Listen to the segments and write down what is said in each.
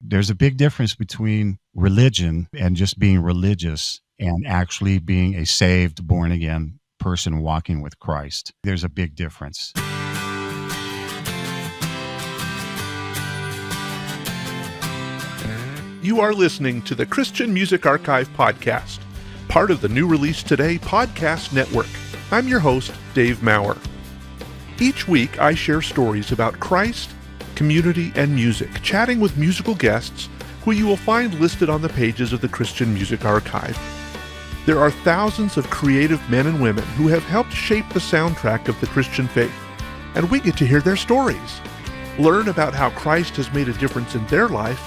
there's a big difference between religion and just being religious and actually being a saved, born-again person walking with Christ. There's a big difference. You are listening to the Christian Music Archive podcast, part of the New Release Today podcast network. I'm your host, Dave Maurer. Each week, I share stories about Christ, community, and music, chatting with musical guests who you will find listed on the pages of the Christian Music Archive. There are thousands of creative men and women who have helped shape the soundtrack of the Christian faith, and we get to hear their stories, learn about how Christ has made a difference in their life,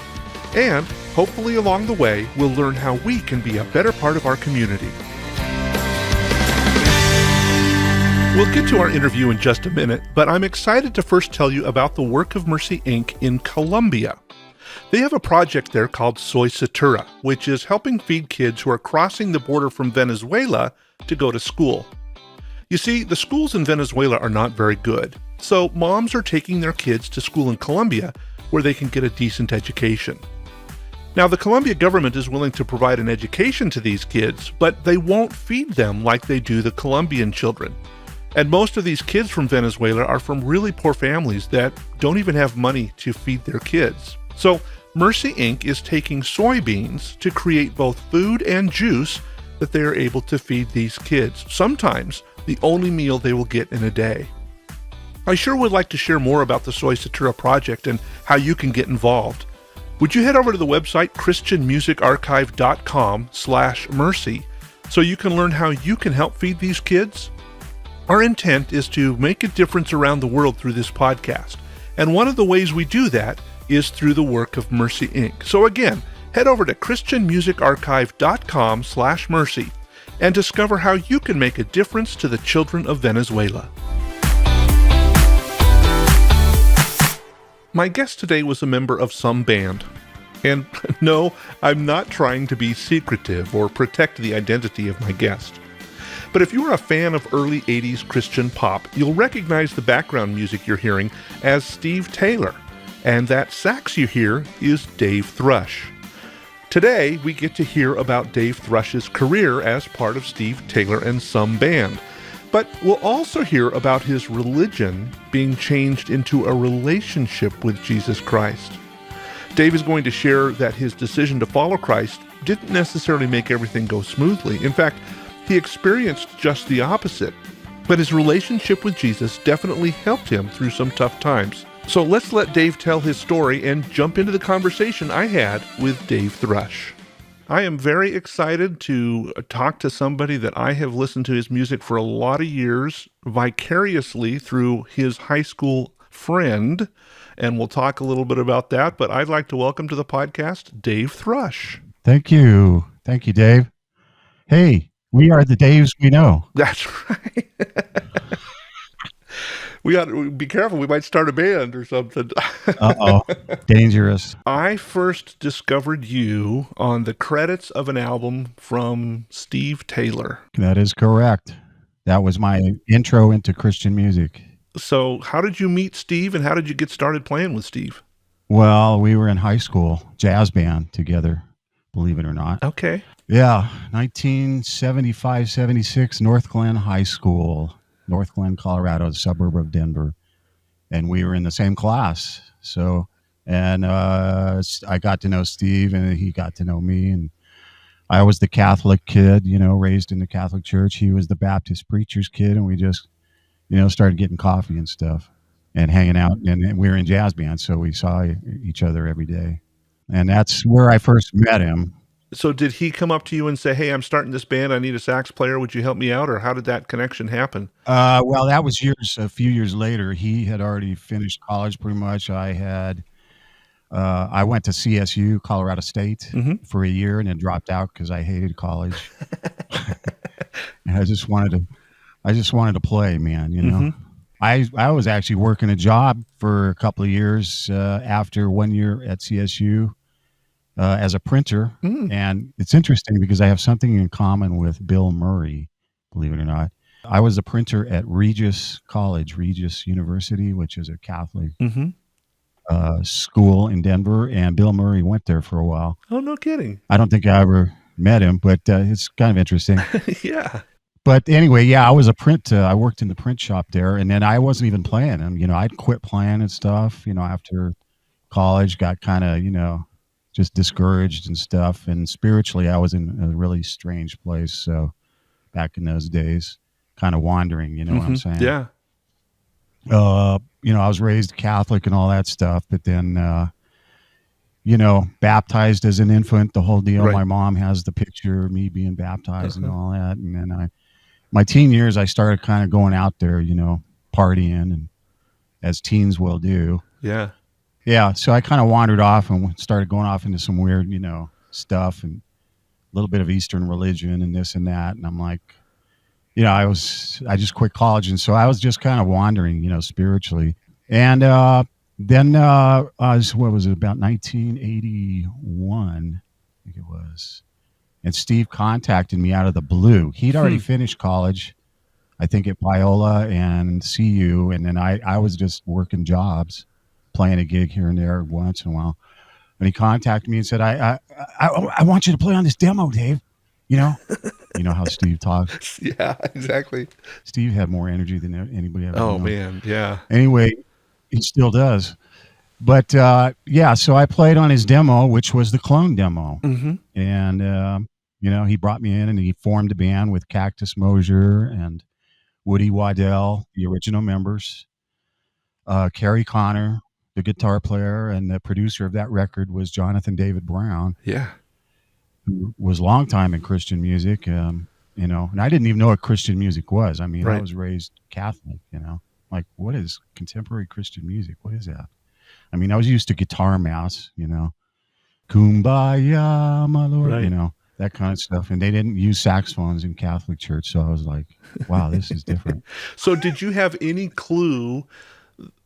and hopefully along the way, we'll learn how we can be a better part of our community. We'll get to our interview in just a minute, but I'm excited to first tell you about the Work of Mercy, Inc. in Colombia. They have a project there called Soy Satura, which is helping feed kids who are crossing the border from Venezuela to go to school. You see, the schools in Venezuela are not very good, so moms are taking their kids to school in Colombia where they can get a decent education. Now, the Colombia government is willing to provide an education to these kids, but they won't feed them like they do the Colombian children. And most of these kids from Venezuela are from really poor families that don't even have money to feed their kids. So Mercy Inc. is taking soybeans to create both food and juice that they are able to feed these kids, sometimes the only meal they will get in a day. I sure would like to share more about the Soy Satura project and how you can get involved. Would you head over to the website christianmusicarchive.com/mercy so you can learn how you can help feed these kids? Our intent is to make a difference around the world through this podcast, and one of the ways we do that is through the Work of Mercy, Inc. So again, head over to christianmusicarchive.com/mercy and discover how you can make a difference to the children of Venezuela. My guest today was a member of some band. And no, I'm not trying to be secretive or protect the identity of my guest. But if you are a fan of early 80s Christian pop, you'll recognize the background music you're hearing as Steve Taylor. And that sax you hear is Dave Thrush. Today, we get to hear about Dave Thrush's career as part of Steve Taylor and some band. But we'll also hear about his religion being changed into a relationship with Jesus Christ. Dave is going to share that his decision to follow Christ didn't necessarily make everything go smoothly. In fact, he experienced just the opposite. But his relationship with Jesus definitely helped him through some tough times. So let's let Dave tell his story and jump into the conversation I had with Dave Thrush. I am very excited to talk to somebody that I have listened to his music for a lot of years, vicariously through his high school friend, and we'll talk a little bit about that, but I'd like to welcome to the podcast, Dave Thrush. Thank you. Thank you, Dave. Hey, we are the Daves we know. That's right. We got to be careful. We might start a band or something. Uh-oh. Dangerous. I first discovered you on the credits of an album from Steve Taylor. That is correct. That was my intro into Christian music. So how did you meet Steve and how did you get started playing with Steve? Well, we were in high school, jazz band together, believe it or not. Okay. Yeah, 1975, 76, North Glen High School. North Glen, Colorado, a suburb of Denver, and we were in the same class. So, and I got to know Steve, and he got to know me. And I was the Catholic kid, raised in the Catholic church. He was the Baptist preacher's kid, and we just, started getting coffee and stuff and hanging out. And we were in jazz band, so we saw each other every day. And that's where I first met him. So did he come up to you and say, hey, I'm starting this band, I need a sax player, would you help me out? Or how did that connection happen? Well, that was a few years later. He had already finished college pretty much. I went to CSU, Colorado State, for a year and then dropped out because I hated college. And I just wanted to play, man, I was actually working a job for a couple of years after 1 year at CSU. As a printer, and it's interesting because I have something in common with Bill Murray, believe it or not. I was a printer at Regis College, Regis University, which is a Catholic school in Denver, and Bill Murray went there for a while. Oh, no kidding. I don't think I ever met him, but it's kind of interesting. Yeah. But anyway, yeah, I worked in the print shop there, and then I wasn't even playing him. I'd quit playing and stuff. After college, got kind of just discouraged and stuff. And spiritually, I was in a really strange place. So back in those days, kind of wandering. You know what I'm saying? Yeah. I was raised Catholic and all that stuff, but then baptized as an infant, the whole deal. Right. My mom has the picture of me being baptized and all that. And then my teen years, I started kind of going out there, partying, and as teens will do. Yeah. Yeah. So I kind of wandered off and started going off into some weird, stuff and a little bit of Eastern religion and this and that. And I'm like, I just quit college. And so I was just kind of wandering, spiritually. And then, what was it, about 1981, I think it was. And Steve contacted me out of the blue. He'd already finished college, I think at Biola and CU. And then I was just working jobs, playing a gig here and there once in a while. And he contacted me and said, I want you to play on this demo, Dave. You know how Steve talks. Yeah, exactly. Steve had more energy than anybody ever. Oh, man. Yeah. Anyway, he still does. But yeah, so I played on his demo, which was the Clone demo. Mm-hmm. And, he brought me in and he formed a band with Cactus Mosier and Woody Waddell, the original members. Kerry Connor, the guitar player, and the producer of that record was Jonathan David Brown. Yeah. Who was a long time in Christian music, and I didn't even know what Christian music was. I mean, Right. I was raised Catholic, like, what is contemporary Christian music? What is that? I mean, I was used to guitar mass, Kumbaya, my Lord, Right. that kind of stuff. And they didn't use saxophones in Catholic church. So I was like, wow, this is different. So did you have any clue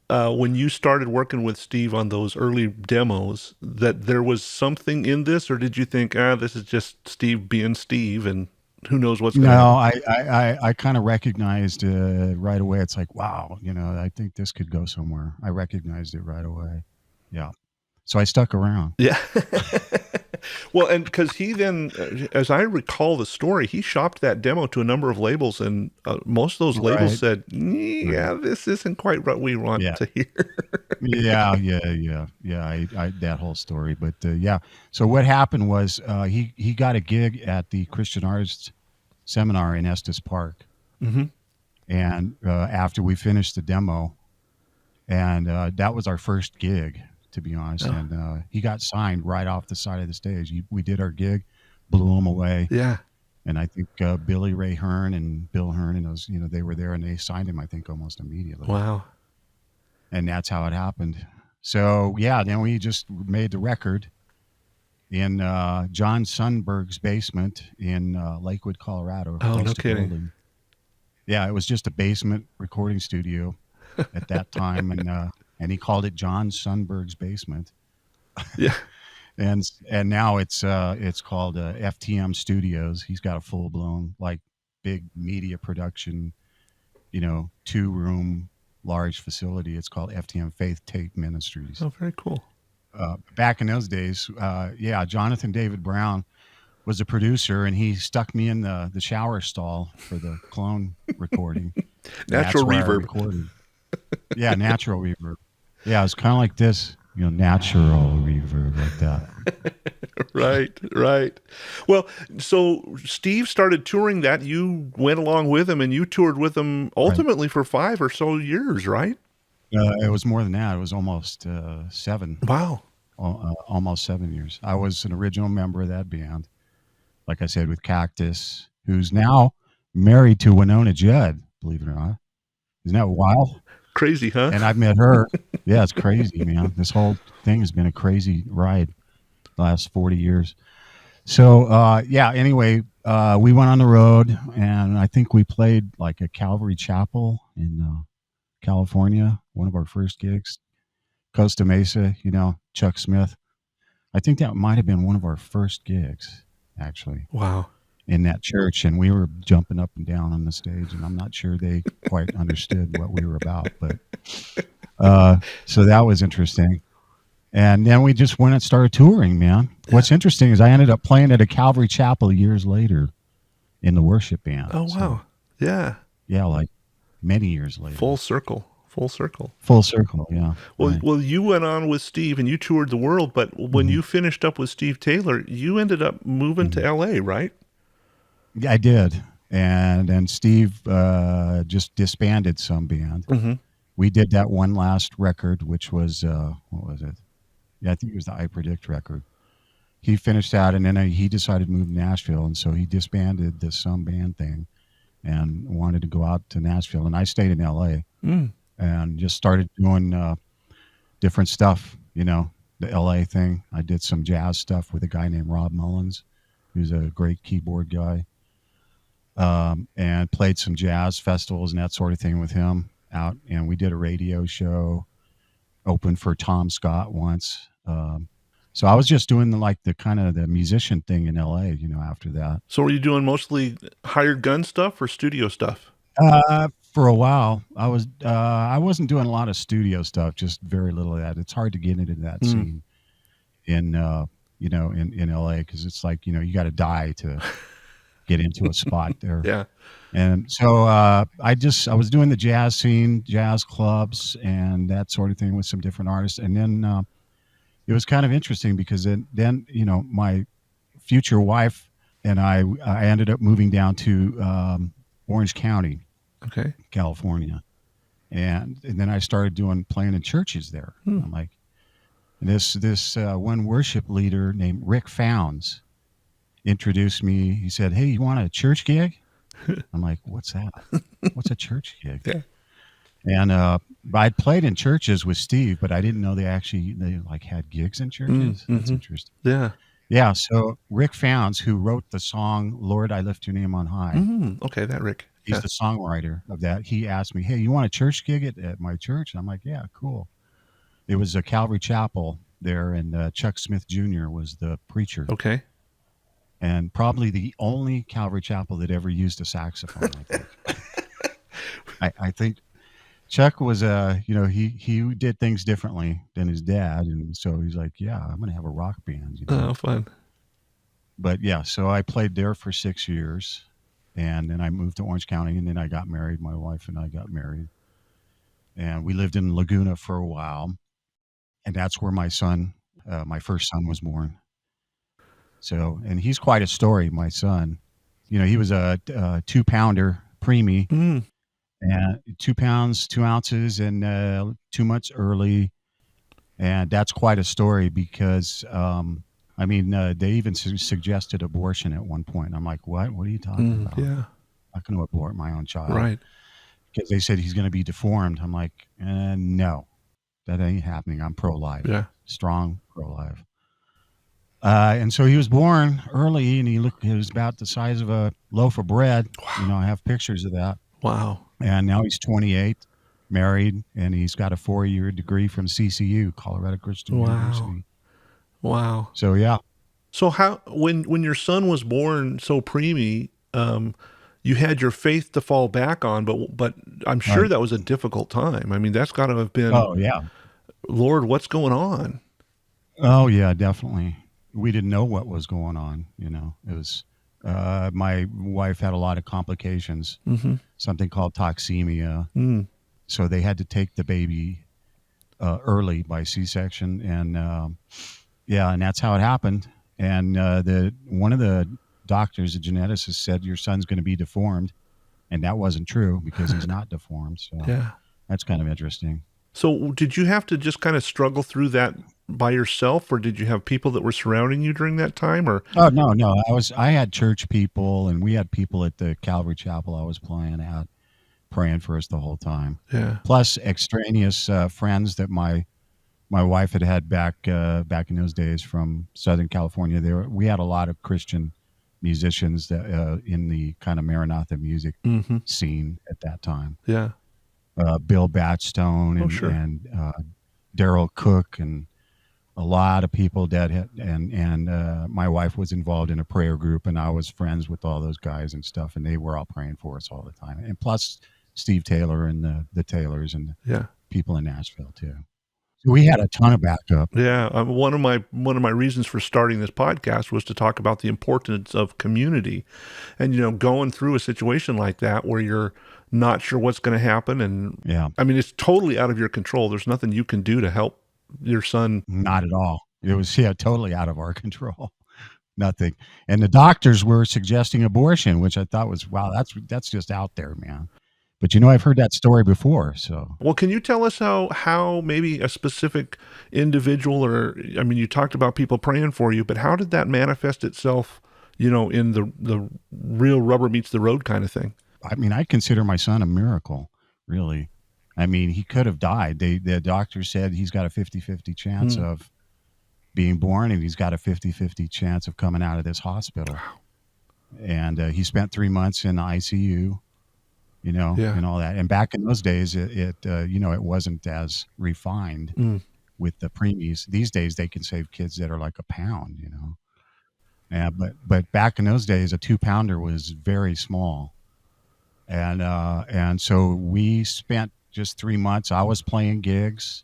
when you started working with Steve on those early demos that there was something in this, or did you think, this is just Steve being Steve and who knows what's going to happen? No, I kind of recognized right away. It's like, wow, I think this could go somewhere. I recognized it right away. Yeah. So I stuck around. Yeah. Well, and because he then, as I recall the story, he shopped that demo to a number of labels, and most of those labels Right. said, yeah, this isn't quite what we want Yeah. to hear. Yeah. I that whole story, but yeah. So what happened was he got a gig at the Christian Artists Seminar in Estes Park, Mm-hmm. and after we finished the demo, and that was our first gig, to be honest. Oh. And he got signed right off the side of the stage. We did our gig, blew him away, Yeah. and I think Billy Ray Hearn and Bill Hearn and those, they were there, and they signed him, I think, almost immediately. Wow. And that's how it happened. So yeah, then we just made the record in John Sundberg's basement in Lakewood, Colorado. Oh, close no to kidding. Golden. Yeah, it was just a basement recording studio at that time, and he called it John Sundberg's basement. Yeah. And now it's called FTM Studios. He's got a full blown like big media production, 2-room large facility. It's called FTM Faith Tape Ministries. Oh, very cool. Back in those days, Jonathan David Brown was the producer, and he stuck me in the shower stall for the Clone recording. Natural That's where I reverb. recorded. Yeah, natural reverb. Yeah, it's kind of like this, natural reverb like that. Right. Well, so Steve started touring that. You went along with him, and you toured with him ultimately for 5 or so years, right? It was more than that. It was almost 7. Wow. Almost 7 years. I was an original member of that band, like I said, with Cactus, who's now married to Winona Judd, believe it or not. Isn't that wild? Crazy, huh? And I've met her. Yeah, it's crazy, man. This whole thing has been a crazy ride the last 40 years. So, anyway, we went on the road, and I think we played like a Calvary Chapel in California, one of our first gigs. Costa Mesa, Chuck Smith. I think that might have been one of our first gigs, actually. Wow. In that church, and we were jumping up and down on the stage, and I'm not sure they quite understood what we were about, but so that was interesting. And then we just went and started touring, man. What's interesting is I ended up playing at a Calvary Chapel years later in the worship band. Oh, So wow. Yeah. yeah, like many years later. Full circle. Full circle. Full circle, yeah. Well, Right. well, you went on with Steve and you toured the world, but when Mhm. you finished up with Steve Taylor, you ended up moving to Mhm. LA, right? Yeah, I did. And then Steve just disbanded some band. Mm-hmm. We did that one last record, which was what was it? Yeah, I think it was the I Predict record. He finished that, and then he decided to move to Nashville, and so he disbanded the some band thing and wanted to go out to Nashville. And I stayed in L.A. Mm. and just started doing different stuff. You know, the L.A. thing. I did some jazz stuff with a guy named Rob Mullins, who's a great keyboard guy, and played some jazz festivals and that sort of thing with him out. And we did a radio show, opened for Tom Scott once. So I was just doing the kind of the musician thing in LA, you know, after that. So were you doing mostly hired gun stuff or studio stuff? For a while, I wasn't doing a lot of studio stuff, just very little of that. It's hard to get into that Mm. scene in you know, in LA, because it's like, you know, you got to die to get into a spot there. Yeah. And so I was doing the jazz scene, jazz clubs, and that sort of thing with some different artists. And then it was kind of interesting because then you know, my future wife and I ended up moving down to Orange County, Okay. California, and then I started playing in churches there. Hmm. I'm like, and this one worship leader named Rick Founds introduced me. He said, "Hey, you want a church gig?" I'm like, "What's that? What's a church gig?" Yeah. And I'd played in churches with Steve, but I didn't know they like had gigs in churches. That's Mm-hmm. interesting. Yeah. Yeah. So Rick Founds, who wrote the song "Lord, I Lift Your Name on High," Mm. Okay, that Rick. he's Yeah. the songwriter of that. He asked me, "Hey, you want a church gig at my church?" And I'm like, "Yeah, cool." It was a Calvary Chapel there, and Chuck Smith Jr. was the preacher, Okay. and probably the only Calvary Chapel that ever used a saxophone. I think. I think Chuck was you know, he did things differently than his dad, and so he's like, "Yeah, I'm gonna have a rock band," you know. Oh, fun. But yeah, so I played there for 6 years, and then I moved to Orange County, and then I got married. My wife and I got married, and we lived in Laguna for a while, and that's where my first son, was born. So, and he's quite a story. My son, you know, he was a 2 pounder preemie, Mm. and 2 pounds 2 ounces, and 2 months early, and that's quite a story because I mean, they even suggested abortion at one point. I'm like, what are you talking about? Yeah. I'm not going to abort my own child, Right. because they said he's going to be deformed. I'm like, no, that ain't happening. I'm pro-life, Yeah. strong pro-life. And so he was born early, and he was about the size of a loaf of bread. You know, I have pictures of that. Wow. And now he's 28, married, and he's got a 4-year degree from CCU, Colorado Christian Wow. University. Wow. So yeah. So how when your son was born so preemie, you had your faith to fall back on, but I'm sure Right. that was a difficult time. I mean, that's got to have been, Oh yeah. Lord, what's going on? Oh yeah, definitely. We didn't know what was going on. You know, it was my wife had a lot of complications, Mm-hmm. something called toxemia. Mm. So they had to take the baby early by C-section, and yeah, and that's how it happened. And the one of the doctors, a geneticist, said your son's going to be deformed, and that wasn't true because he's not deformed. So Yeah. that's kind of interesting. So did you have to just kind of struggle through that by yourself, or did you have people that were surrounding you during that time? Or Oh no, I had church people, and we had people at the Calvary Chapel I was playing at, praying for us the whole time. yeah. Plus extraneous friends that my wife had back in those days from Southern California. We had a lot of Christian musicians that in the kind of Maranatha music Mm-hmm. scene at that time. Yeah. Bill Batstone Oh, sure. and Daryl Cook, and a lot of people that had, and my wife was involved in a prayer group, and I was friends with all those guys and stuff, and they were all praying for us all the time. And plus Steve Taylor and the Taylors and Yeah. people in Nashville too. We had a ton of backup. Yeah, one of my reasons for starting this podcast was to talk about the importance of community, and going through a situation like that where you're not sure what's going to happen, and Yeah, I mean it's totally out of your control. There's nothing you can do to help your son. not at all. It was, yeah, totally out of our control. Nothing. And the doctors were suggesting abortion, which I thought was, wow, that's just out there, man. But I've heard that story before. So Well, can you tell us how maybe a specific individual, or I mean, you talked about people praying for you, but how did that manifest itself? In the real rubber meets the road kind of thing. I mean, I consider my son a miracle, really. I mean, he could have died. The doctor said he's got a 50-50 chance of being born, and he's got a 50-50 chance of coming out of this hospital. And he spent 3 months in the ICU, Yeah. and all that. And back in those days, it wasn't as refined with the preemies. These days, they can save kids that are like a pound, Yeah, but back in those days, a 2-pounder was very small. And so we spent just 3 months. I was playing gigs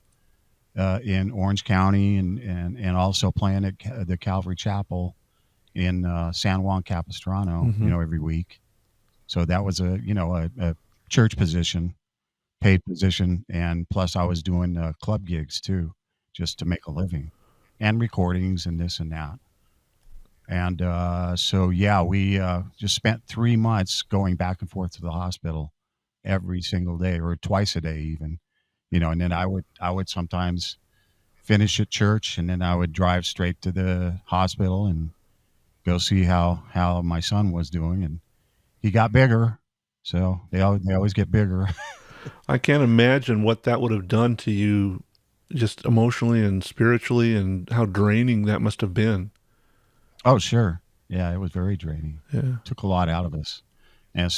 in Orange County, and also playing at the Calvary Chapel in San Juan Capistrano, every week. So that was a church position, paid position, and plus I was doing club gigs too, just to make a living, and recordings and this and that. And so yeah, we just spent 3 months going back and forth to the hospital every single day, or twice a day even, and then I would sometimes finish at church, and then I would drive straight to the hospital and go see how my son was doing, and he got bigger. So they always get bigger. I can't imagine what that would have done to you, just emotionally and spiritually, and how draining that must have been. Oh, sure. Yeah, it was very draining. Yeah. Took a lot out of us, and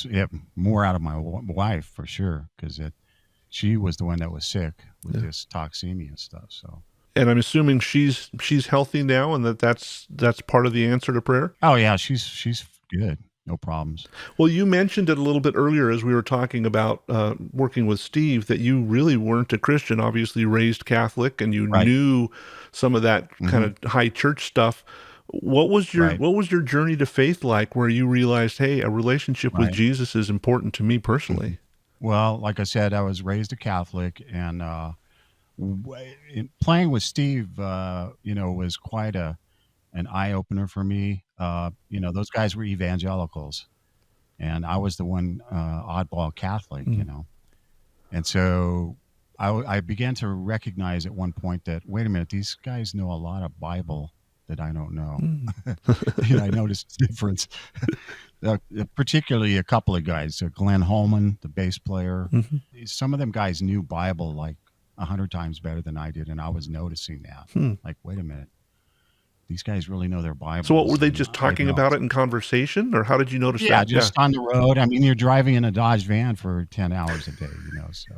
more out of my wife for sure, because she was the one that was sick with this toxemia stuff. So. And I'm assuming she's healthy now, and that's part of the answer to prayer. Oh yeah, she's good. No problems. Well, you mentioned it a little bit earlier as we were talking about working with Steve, that you really weren't a Christian, obviously raised Catholic, and you knew some of that kind of high church stuff. What was your journey to faith like, where you realized, hey, a relationship with Jesus is important to me personally? Well, like I said, I was raised a Catholic, and playing with Steve, was quite an eye opener for me. Those guys were evangelicals, and I was the one oddball Catholic, and so I began to recognize at one point that, wait a minute, these guys know a lot of Bible that I don't know. I noticed the difference. Particularly a couple of guys, Glenn Holman, the bass player. Some of them guys knew Bible like 100 times better than I did, and I was noticing that. Like, wait a minute, these guys really know their Bible. So what were they just talking about it in conversation, or how did you notice that? Yeah, just on the road. I mean, you're driving in a Dodge van for 10 hours a day, so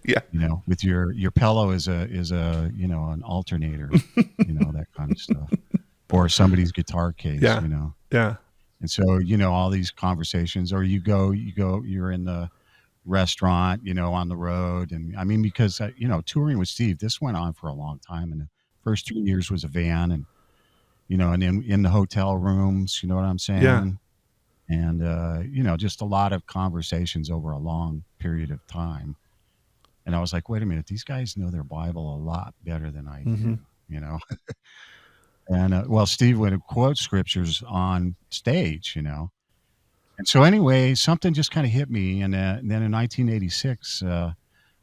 yeah, with your pillow is a an alternator, that kind of stuff, or somebody's guitar case, yeah. And so, all these conversations, or you're in the restaurant, on the road. And I mean, because, touring with Steve, this went on for a long time. And the first 3 years was a van, and, and then in the hotel rooms, you know what I'm saying? Yeah. And, just a lot of conversations over a long period of time. And I was like, wait a minute, these guys know their Bible a lot better than I do, And, well, Steve would quote scriptures on stage, And so anyway, something just kind of hit me. And then in 1986, I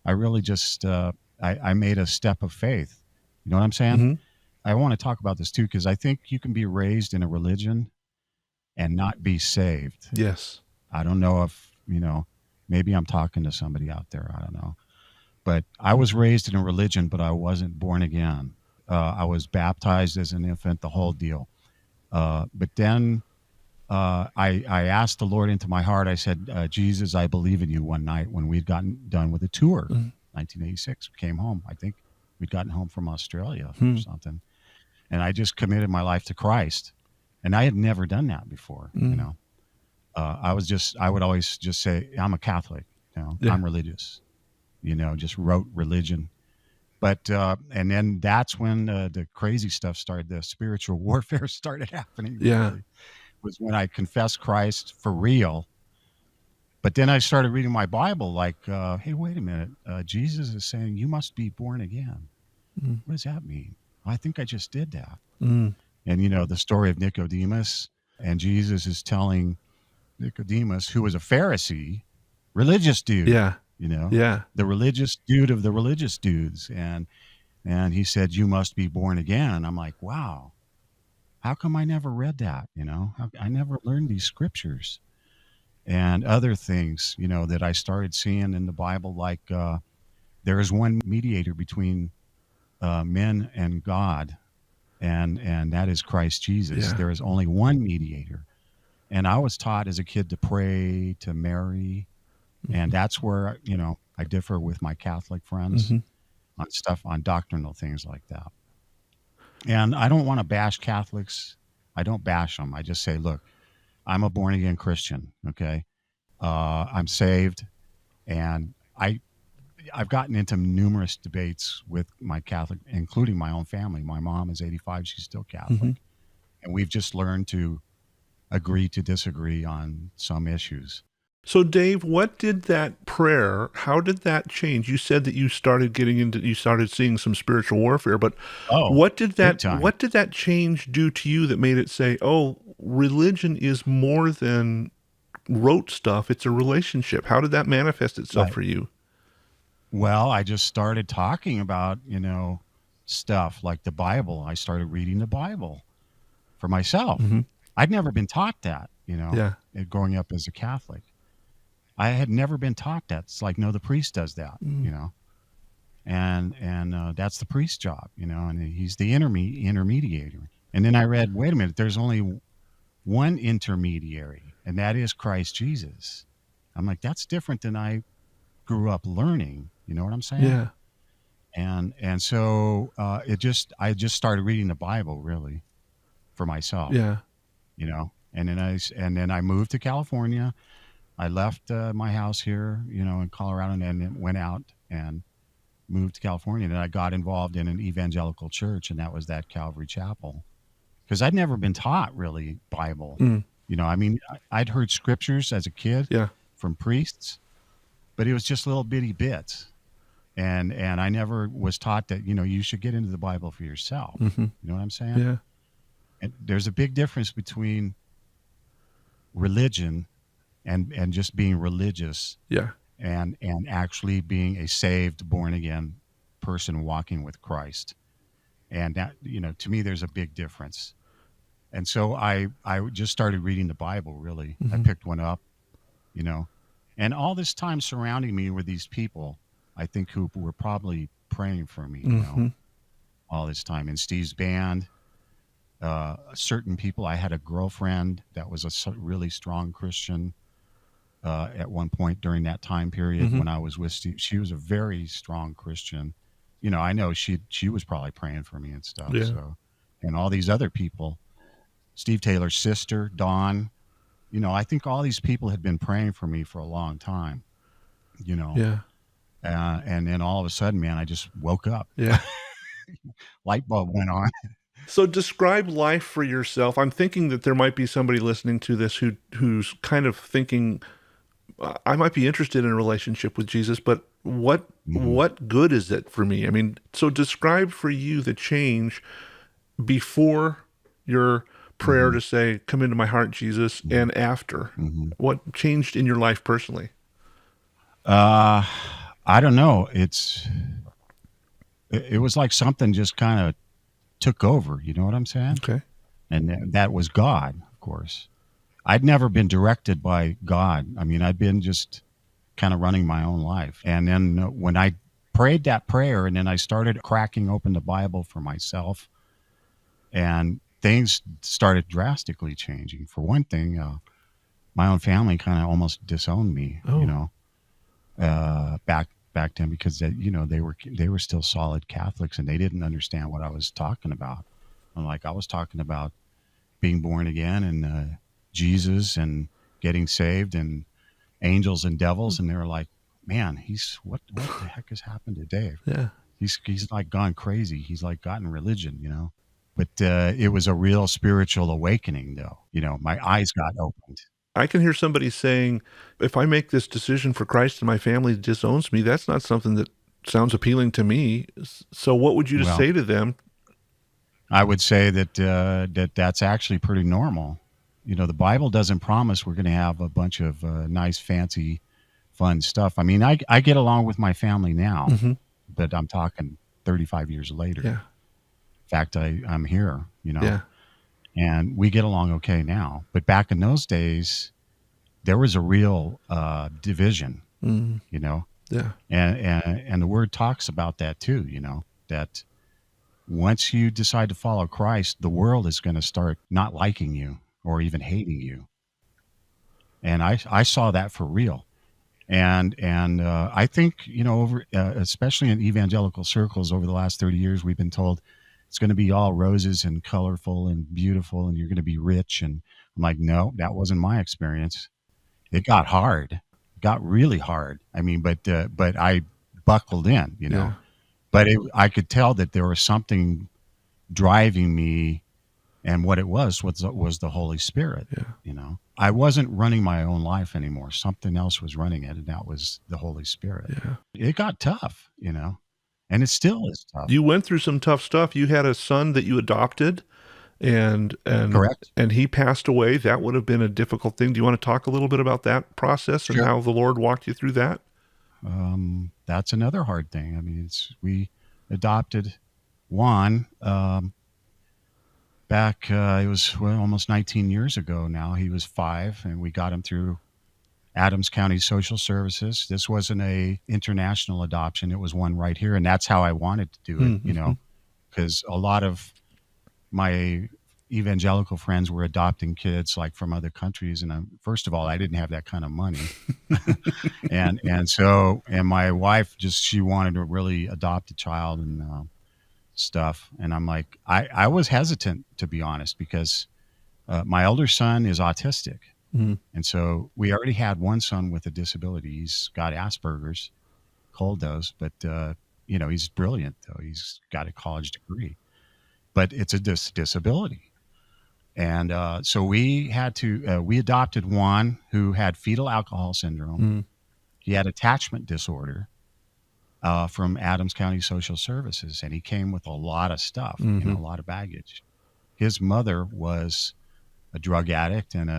really just, I made a step of faith. You know what I'm saying? I want to talk about this too, because I think you can be raised in a religion and not be saved. Yes. I don't know if, maybe I'm talking to somebody out there. I don't know. But I was raised in a religion, but I wasn't born again. I was baptized as an infant, the whole deal. But then I asked the Lord into my heart. I said, Jesus, I believe in you, one night when we'd gotten done with a tour, 1986. We came home. I think we'd gotten home from Australia or something. And I just committed my life to Christ. And I had never done that before, I would always just say, I'm a Catholic, I'm religious, just wrote religion. But and then that's when the crazy stuff started. The spiritual warfare started happening. Yeah. Really, was when I confessed Christ for real. But then I started reading my Bible. Like, hey, wait a minute. Jesus is saying you must be born again. Mm. What does that mean? Well, I think I just did that. Mm. And the story of Nicodemus, and Jesus is telling Nicodemus, who was a Pharisee, religious dude, Yeah. Yeah. the religious dude of the religious dudes, and he said, "You must be born again." And I'm like, wow, how come I never read that? I never learned these scriptures and other things, that I started seeing in the Bible, like there is one mediator between men and God, and that is Christ Jesus. Yeah. There is only one mediator. And I was taught as a kid to pray to Mary, and that's where I differ with my Catholic friends Mm-hmm. on stuff, on doctrinal things like that. And I don't want to bash Catholics. I don't bash them. I just say, look, I'm a born again Christian. Okay, I'm saved, and I've gotten into numerous debates with my Catholic, including my own family. My mom is 85; she's still Mm-hmm. Catholic, and we've just learned to agree to disagree on some issues. So, Dave, what did that prayer, how did that change? You said that you started seeing some spiritual warfare, but Oh, big time. what did that change do to you that made it say, oh, religion is more than rote stuff, it's a relationship? How did that manifest itself Right. for you? Well, I just started talking about, stuff like the Bible. I started reading the Bible for myself. Mm-hmm. I'd never been taught that, Yeah. growing up as a Catholic. I had never been taught that. It's like, no, the priest does that, Mm. and that's the priest's job, and he's the intermediator. And then I read, wait a minute, there's only one intermediary, and that is Christ Jesus. I'm like, that's different than I grew up learning. You know what I'm saying? Yeah. And so I just started reading the Bible really for myself, Yeah. and then I moved to California. I left my house here, in Colorado, and then went out and moved to California. And then I got involved in an evangelical church, and that was that Calvary Chapel, because I'd never been taught really Bible. Mm. I mean, I'd heard scriptures as a kid Yeah. from priests, but it was just little bitty bits. And I never was taught that, you should get into the Bible for yourself. Mm-hmm. You know what I'm saying? Yeah. And there's a big difference between religion and just being religious, Yeah. and actually being a saved, born again person walking with Christ. And that, to me, there's a big difference. And so I just started reading the Bible, really. I Mm-hmm. picked one up, and all this time surrounding me were these people, I think, who were probably praying for me, Mm-hmm. all this time. In Steve's band, certain people, I had a girlfriend that was a really strong Christian at one point during that time period Mm-hmm. when I was with Steve. She was a very strong Christian. I know she was probably praying for me and stuff. Yeah. So, and all these other people, Steve Taylor's sister, Dawn, I think all these people had been praying for me for a long time, Yeah. and then all of a sudden, man, I just woke up. Yeah. Light bulb went on. So describe life for yourself. I'm thinking that there might be somebody listening to this who's kind of thinking, I might be interested in a relationship with Jesus, but what good is it for me? I mean, so describe for you the change before your prayer to say, "Come into my heart, Jesus," and after. What changed in your life personally? I don't know. It was like something just kind of took over. You know what I'm saying? Okay. And that was God, of course. I'd never been directed by God. I mean, I'd been just kind of running my own life. And then when I prayed that prayer, and then I started cracking open the Bible for myself, and things started drastically changing. For one thing, my own family kind of almost disowned me, Oh. back then, because they were still solid Catholics, and they didn't understand what I was talking about. And like, I was talking about being born again, and Jesus, and getting saved, and angels and devils, and they were like, "Man, what the heck has happened to Dave?" Yeah. He's like gone crazy. He's like gotten religion, you know. But it was a real spiritual awakening, though. You know, my eyes got opened. I can hear somebody saying, if I make this decision for Christ and my family disowns me, that's not something that sounds appealing to me. So what would you just Well, say to them? I would say that that's actually pretty normal. You know, the Bible doesn't promise we're going to have a bunch of nice, fancy, fun stuff. I mean, I get along with my family now, Mm-hmm. but I'm talking 35 years later. Yeah. In fact, I'm here, you know, Yeah. and we get along okay now. But back in those days, there was a real division, Mm. you know, Yeah. and the word talks about that too, you know, that once you decide to follow Christ, the world is going to start not liking you or even hating you. And I saw that for real. And I think, you know, over especially in evangelical circles over the last 30 years, we've been told it's going to be all roses and colorful and beautiful, and you're going to be rich. And I'm like, no, that wasn't my experience. It got hard, it got really hard. I mean, but I buckled in, you know. Yeah. But I could tell that there was something driving me, and what it was the Holy Spirit. Yeah. You know, I wasn't running my own life anymore. Something else was running it, and that was the Holy Spirit. Yeah. It got tough, you know, and it still is tough. You went through some tough stuff. You had a son that you adopted and Correct. and he passed away. That would have been a difficult thing. Do you want to talk a little bit about that process and Sure. how the Lord walked you through that? That's another hard thing. I mean, we adopted Juan back. It was almost 19 years ago now. He was 5, and we got him through Adams County Social Services. This wasn't a international adoption; it was one right here, and that's how I wanted to do it. Mm-hmm. You know, because a lot of my evangelical friends were adopting kids like from other countries, and first of all, I didn't have that kind of money, and my wife she wanted to really adopt a child and stuff, and I'm like, I was hesitant, to be honest, because my older son is autistic. Mm-hmm. And so we already had one son with a disability. He's got Asperger's, Cole does, but you know, he's brilliant though. He's got a college degree, but it's a disability. And so we had to we adopted Juan, who had fetal alcohol syndrome. Mm-hmm. He had attachment disorder from Adams County Social Services, and he came with a lot of stuff, you know, a lot of baggage. His mother was a drug addict and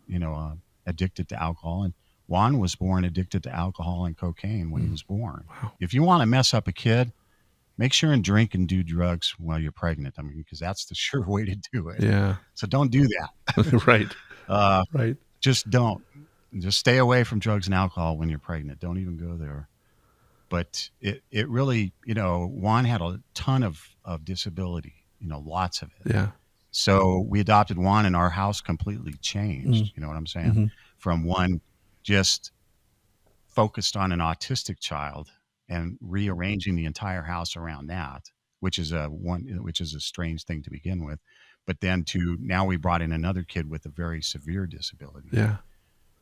you know, addicted to alcohol. And Juan was born addicted to alcohol and cocaine when he was born. Wow. If you want to mess up a kid, make sure and drink and do drugs while you're pregnant. I mean, because that's the sure way to do it. Yeah. So don't do that. Right. Uh, Right. just don't. Just stay away from drugs and alcohol when you're pregnant. Don't even go there. But it really, you know, Juan had a ton of disability, you know, lots of it. Yeah. So we adopted Juan, and our house completely changed. Mm. You know what I'm saying? Mm-hmm. From one just focused on an autistic child and rearranging the entire house around that, which is a strange thing to begin with. But then to now we brought in another kid with a very severe disability, Yeah.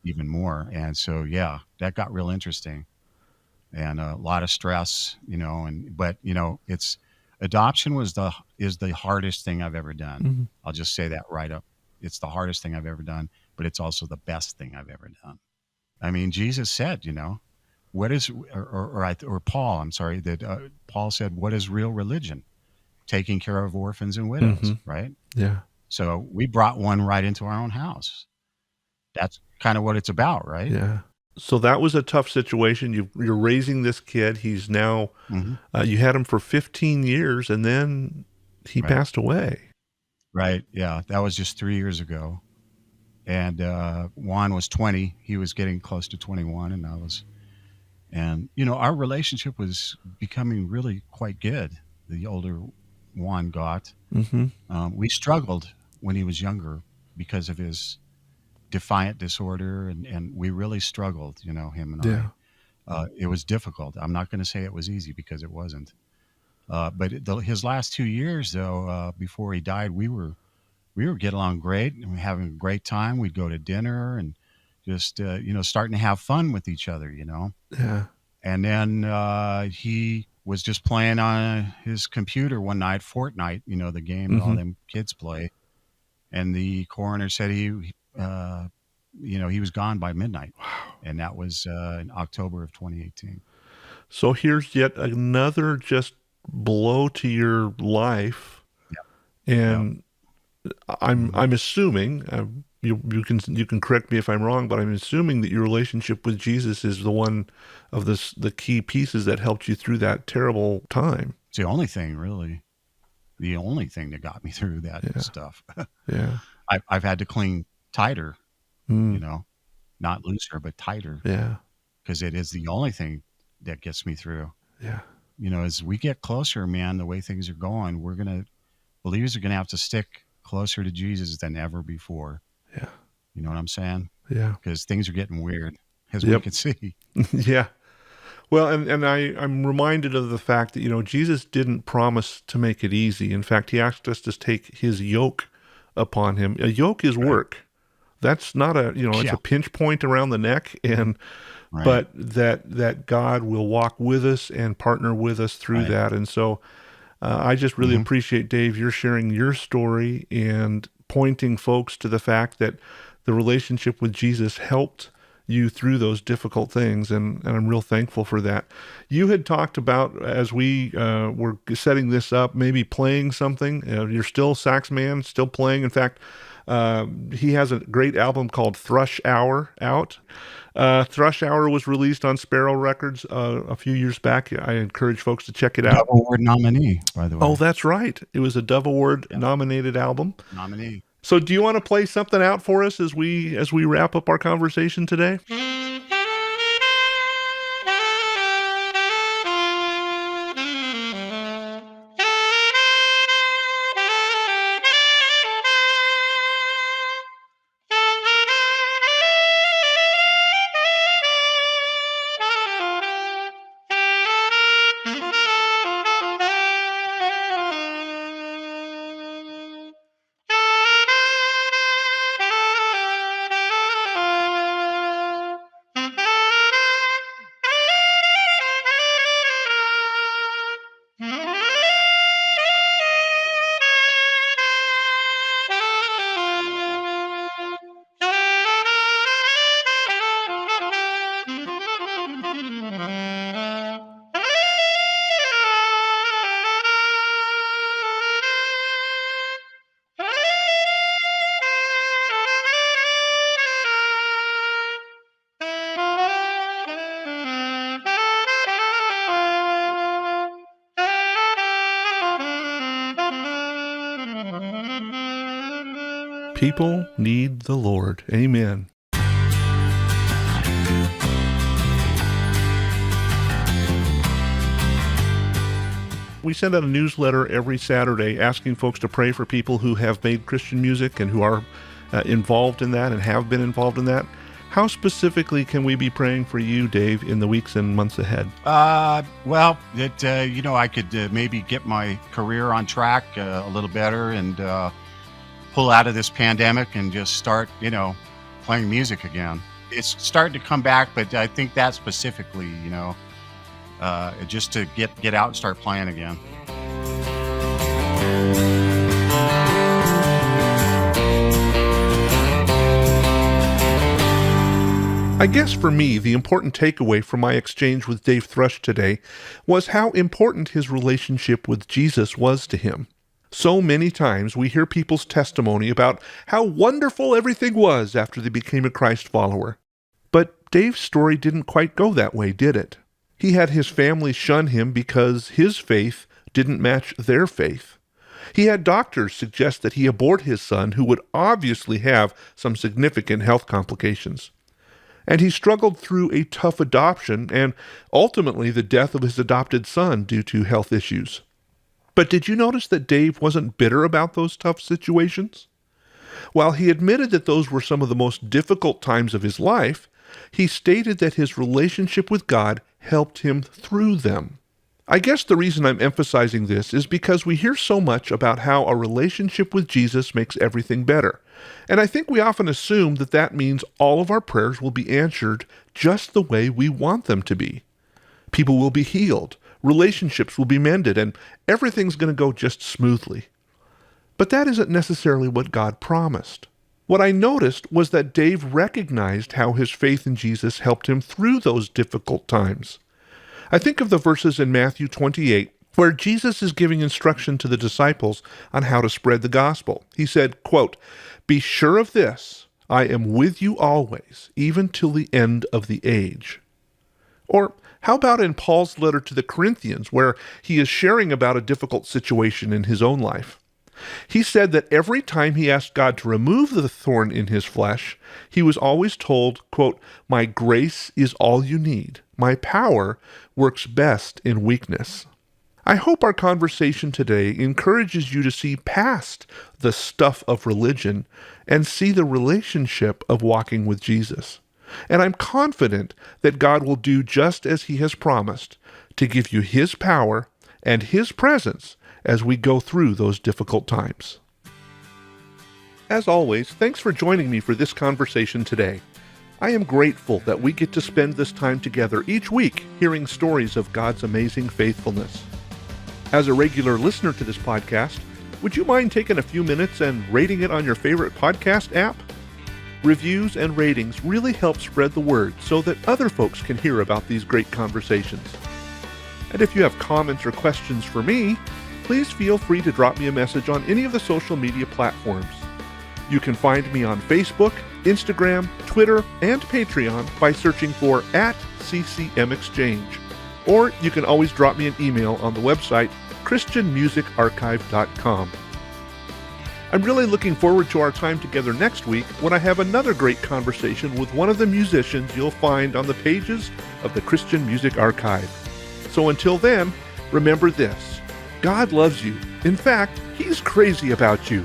even more. And so, yeah, that got real interesting and a lot of stress, you know, but you know, adoption is the hardest thing I've ever done. Mm-hmm. I'll just say that right up. It's the hardest thing I've ever done, but it's also the best thing I've ever done. I mean, Jesus said, you know, what is, or Paul, I'm sorry, that Paul said, what is real religion? Taking care of orphans and widows, right? Yeah. So we brought one right into our own house. That's kind of what it's about, right? Yeah. So that was a tough situation. You're raising this kid. He's now, you had him for 15 years, and then he passed away. Right. Yeah. That was just 3 years ago. And Juan was 20. He was getting close to 21, and you know, our relationship was becoming really quite good. The older Juan got. We struggled when he was younger because of his defiant disorder, and we really struggled, you know, him and I. It was difficult. I'm not going to say it was easy because it wasn't. But his last 2 years, though, before he died, we were getting along great and having a great time. We'd go to dinner and just you know, starting to have fun with each other, you know. Yeah. And then he was just playing on his computer one night, Fortnite, the game that all Mm-hmm. them kids play. And the coroner said he was gone by midnight. And that was in October of 2018. So here's yet another just blow to your life, Yeah. and I'm assuming you can correct me if I'm wrong, but I'm assuming that your relationship with Jesus is the one of the key pieces that helped you through that terrible time. It's the only thing, really. The only thing that got me through that stuff. Yeah. I've had to cling tighter, Mm. not looser, but tighter, Yeah. because it is the only thing that gets me through. Yeah. As we get closer, man, the way things are going, believers are going to have to stick closer to Jesus than ever before. Yeah. You know what I'm saying? Yeah. Because things are getting weird, as we Yep. can see. Yeah. Well, and I'm reminded of the fact that, Jesus didn't promise to make it easy. In fact, he asked us to take his yoke upon him. A yoke is work. That's not it's a pinch point around the neck, Right. but that God will walk with us and partner with us through that. And so I just really appreciate, Dave, you're sharing your story and pointing folks to the fact that the relationship with Jesus helped you through those difficult things, and I'm real thankful for that. You had talked about, as we were setting this up, maybe playing something. You're still sax man, still playing. In fact, he has a great album called Thrush Hour out. Thrush Hour was released on Sparrow Records a few years back. I encourage folks to check it out. Dove Award nominee, by the way. Oh, that's right. It was a Dove Award nominated album. Nominee. So do you want to play something out for us as we wrap up our conversation today? People need the Lord. Amen. We send out a newsletter every Saturday asking folks to pray for people who have made Christian music and who are involved in that and have been involved in that. How specifically can we be praying for you, Dave, in the weeks and months ahead? Well, I could maybe get my career on track a little better and pull out of this pandemic and just start, playing music again. It's starting to come back, but I think that specifically, just to get out and start playing again. I guess for me, the important takeaway from my exchange with Dave Thrush today was how important his relationship with Jesus was to him. So many times we hear people's testimony about how wonderful everything was after they became a Christ follower. But Dave's story didn't quite go that way, did it? He had his family shun him because his faith didn't match their faith. He had doctors suggest that he abort his son, who would obviously have some significant health complications. And he struggled through a tough adoption and ultimately the death of his adopted son due to health issues. But did you notice that Dave wasn't bitter about those tough situations? While he admitted that those were some of the most difficult times of his life, he stated that his relationship with God helped him through them. I guess the reason I'm emphasizing this is because we hear so much about how a relationship with Jesus makes everything better. And I think we often assume that that means all of our prayers will be answered just the way we want them to be. People will be healed, relationships will be mended, and everything's going to go just smoothly. But that isn't necessarily what God promised. What I noticed was that Dave recognized how his faith in Jesus helped him through those difficult times. I think of the verses in Matthew 28 where Jesus is giving instruction to the disciples on how to spread the gospel. He said, quote, "Be sure of this, I am with you always, even till the end of the age." Or how about in Paul's letter to the Corinthians, where he is sharing about a difficult situation in his own life? He said that every time he asked God to remove the thorn in his flesh, he was always told, quote, "My grace is all you need. My power works best in weakness." I hope our conversation today encourages you to see past the stuff of religion and see the relationship of walking with Jesus. And I'm confident that God will do just as he has promised, to give you his power and his presence as we go through those difficult times. As always, thanks for joining me for this conversation today. I am grateful that we get to spend this time together each week hearing stories of God's amazing faithfulness. As a regular listener to this podcast, would you mind taking a few minutes and rating it on your favorite podcast app? Reviews and ratings really help spread the word so that other folks can hear about these great conversations. And if you have comments or questions for me, please feel free to drop me a message on any of the social media platforms. You can find me on Facebook, Instagram, Twitter, and Patreon by searching for @CCMExchange. Or you can always drop me an email on the website christianmusicarchive.com. I'm really looking forward to our time together next week when I have another great conversation with one of the musicians you'll find on the pages of the Christian Music Archive. So until then, remember this: God loves you. In fact, he's crazy about you.